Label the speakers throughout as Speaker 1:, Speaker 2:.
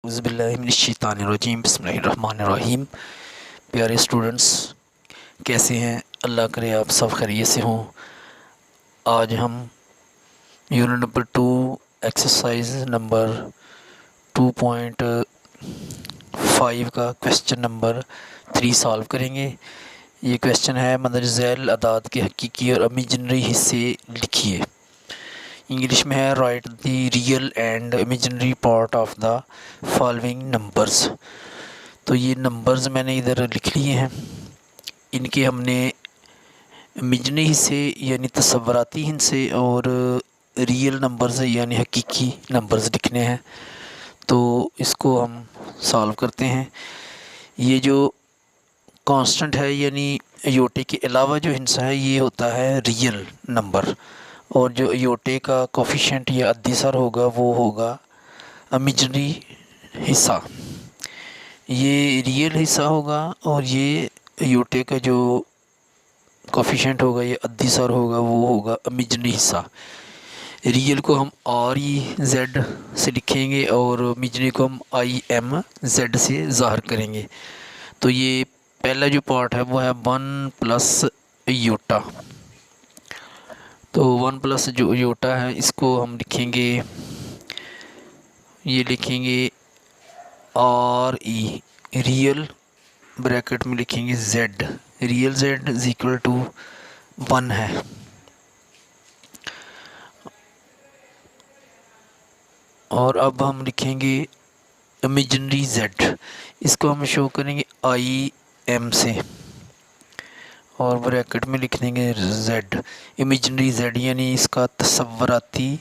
Speaker 1: औज़ुबिल्लाहिमिनश्शैतानिर्रजीम बिस्मिल्लाहिर्रहमानिर्रहीम। प्यारे स्टूडेंट्स, कैसे हैं? अल्लाह करे आप सब खैरियत से हों। आज हम यूनिट नंबर 2 एक्सरसाइज नंबर 2.5 का क्वेश्चन नंबर 3 सॉल्व करेंगे। ये क्वेश्चन है मदर झैल अदाद के हकीकी और इमेजिनरी हिस्से लिखिए। इंग्लिश में है right the real and imaginary part of the following numbers. तो ये नंबर्स मैंने इधर लिख लिए हैं। इनके हमने इमेजिनरी हिस्से यानी तसव्वुराती हिस्से और रियल नंबर्स यानी हकीकी नंबर्स लिखने हैं। तो इसको हम सॉल्व करते हैं। ये जो कांस्टेंट है यानी योटे के अलावा जो हिस्सा है ये होता है रियल नंबर, और जो योटे का कोफिशिएंट या अद्दीसर होगा वो होगा इमेजिनरी हिस्सा। ये रियल हिस्सा होगा और ये योटे का जो कोफिशिएंट होगा या अद्दीसर होगा वो होगा इमेजिनरी हिस्सा। रियल को हम आर ई जेड से लिखेंगे और इमेजिनरी को हम आई एम जेड से ज़ाहिर करेंगे। तो ये पहला जो पार्ट है वो है 1 प्लस योटा। तो 1 प्लस जो योटा है इसको हम लिखेंगे, ये लिखेंगे आर ई रियल ब्रैकेट में लिखेंगे Z, real Z is equal to 1 है। और अब हम लिखेंगे इमेजिनरी जेड, इसको हम शो करेंगे आई एम से और ब्रैकेट में लिख देंगे जेड, इमेजिनरी जेड यानी इसका तसव्वुराती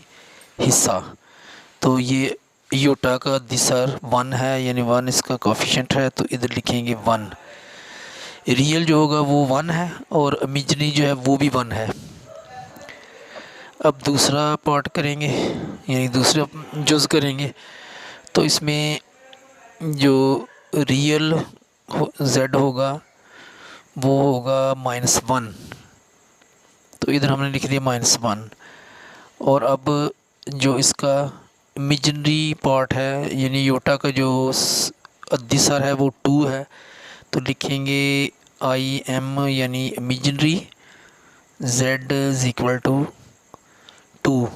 Speaker 1: हिस्सा। तो ये योटा का अद्दीसर 1 है यानी 1 इसका कोफिशिएंट है, तो इधर लिखेंगे 1। रियल जो होगा वो 1 है और इमेजिनरी जो है वो भी 1 है। अब दूसरा पार्ट करेंगे यानी दूसरा जुज़ करेंगे। तो इसमें जो रियल जेड होगा वो होगा -1, तो इधर हमने लिख दिया -1। और अब जो इसका इमेजिनरी पार्ट है यानी योटा का जो अद्दीसर है वो 2 है, तो लिखेंगे आई एम यानी imaginary Z is equal to 2।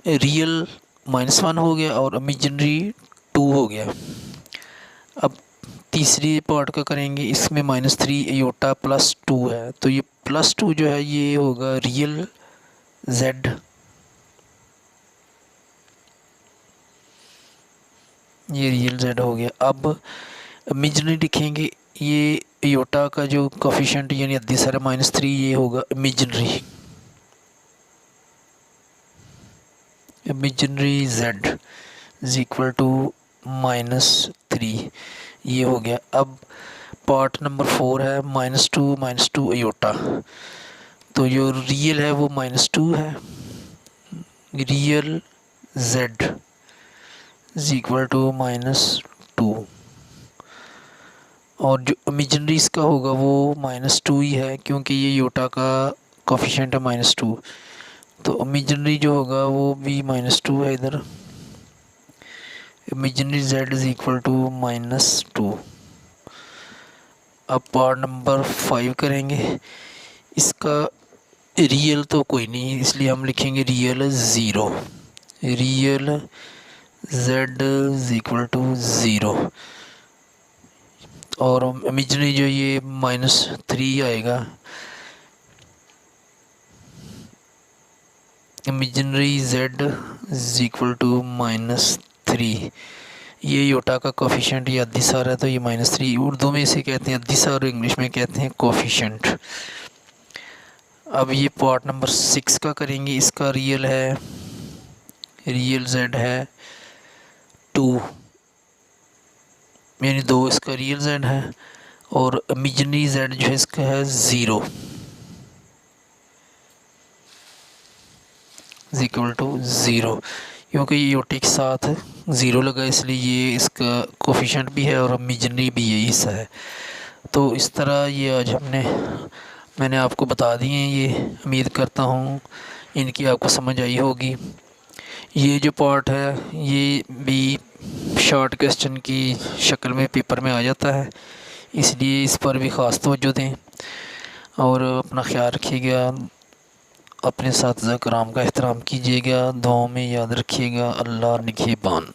Speaker 1: Real -1 हो गया और इमेजिनरी 2 हो गया। अब तीसरी पार्ट का करेंगे, इसमें -3 योटा +2 है, तो ये +2 जो है ये होगा रियल जेड, ये रियल जेड हो गया। अब इमेजिनरी लिखेंगे, ये योटा का जो कोफिशिएंट यानी अद्दीसर है -3, ये होगा imaginary Z is equal to -3, ये हो गया। अब पार्ट नंबर 4 है -2 योटा, तो जो रियल है वो -2 है, real Z is equal to -2, और जो इमेजिनरी इसका होगा वो -2 ही है क्योंकि ये योटा का कोफिशिएंट है -2, तो इमेजिनरी जो होगा वो भी -2 है इधर, imaginary Z is equal to -2। अब पार्ट नंबर 5 करेंगे, इसका रियल तो कोई नहीं इसलिए हम लिखेंगे real 0, real Z is equal to 0, और इमेजिनरी जो ये -3 आएगा, imaginary Z is equal to -3। ये योटा का कोफिशिएंट या अद्दीसर है, तो ये -3 उर्दू में इसे कहते हैं अद्दीसर और इंग्लिश में कहते हैं कोफिशिएंट। अब ये पार्ट नंबर 6 का करेंगे, इसका रियल है, रियल जेड है 2 यानी 2 इसका रियल जेड है, और इमेजिनरी जेड जो है इसका है 0 इज इक्वल टू 0, क्योंकि ये योटे के साथ 0 लगा इसलिए ये इसका कोफिशिएंट भी है और इमेजिनरी भी यही हिस्सा है। तो इस तरह ये आज मैंने आपको बता दिए हैं। ये उम्मीद करता हूँ इनकी आपको समझ आई होगी। ये जो पार्ट है ये भी शॉर्ट क्वेश्चन की शक्ल में पेपर में आ जाता है, इसलिए इस पर भी ख़ास तवज्जो दें और अपना ख्याल रखिएगा। अपने साथिज़ा कराम का एहतराम कीजिएगा, दुआओं में याद रखिएगा। अल्लाह निगहबान।